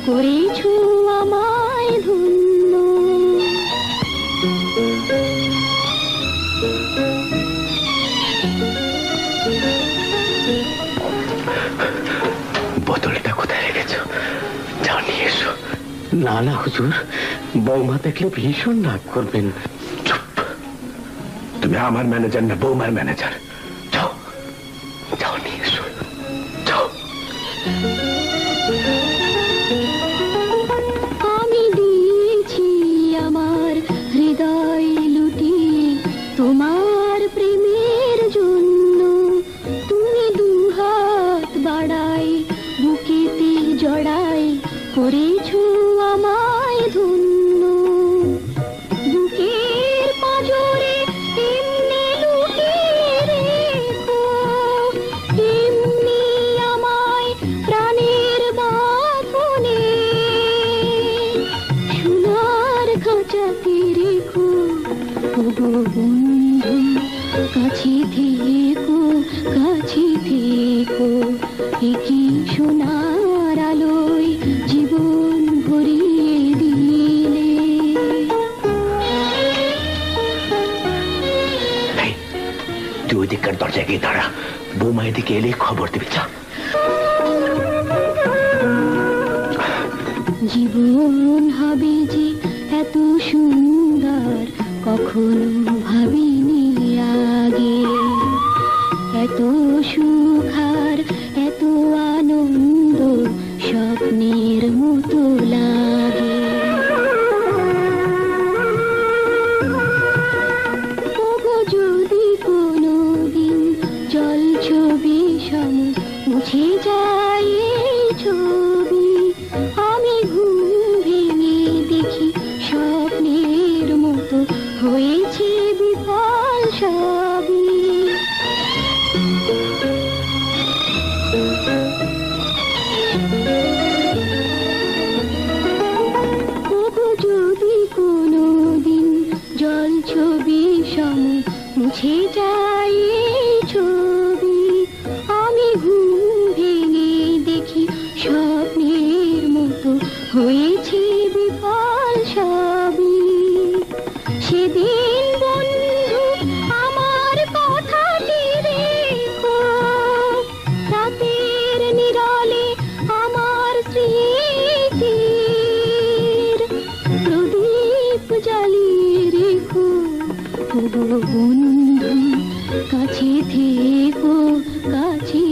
করেছো আমায় ধন্য। বোতলটা কোথায় রেখেছো? যাও নিয়ে এসো। না না হুজুর, বৌমা দেখলে ভীষণ রাগ করবেন। চুপ! তুমি আমার ম্যানেজার না বৌমার ম্যানেজার। যাও যাও নিয়ে এসো, যাও। আমি দিয়েছি আমার হৃদয় লুটিয়ে তোমার প্রেমের জন্য। তুমি দুহাত বাড়াই বুকেতে জড়াই করেছো আমায় ধন্য। বুকের পাঁজরে এমনি লুকিয়ে রেখো, এমনি আমায় প্রাণের বাঁধনে। সোনার খাঁচাতে রেখো ওগো বন্ধু, কাছে থেকো কাছে থেকো। একি সোনার আলোয় জীবন ভরিয়ে দিলে। তুই ওইদিককার দরজায় গিয়ে দাঁড়া, বৌমা এদিকে এলে খবর দিবি। যা। জীবন হবে যে এত সুন্দর কখনো ভাবিনি আগে। এত সুখ আর এত আনন্দ স্বপ্নের মতো লাগে। ওগো যদি কোনোদিন জল ছবি সম মুছে যায় এই ছবি, আমি ঘুম ভেঙে দেখি স্বপ্নের মতো হয়েছে বিফল সবই। ওগো যদি কোনোদিন জল ছবি সম মুছে যায় এই ছবি, আমি ঘুম ভেঙে দেখি স্বপ্নের মতো হয়েছে বিফল সবই। সেদিন বন্ধু আমার কথাটি রেখো, রাতের নিরলে আমার স্মৃতির প্রদীপ জ্বালিয়ে রেখো ওগো বন্ধু, কাছে থেকো কাছে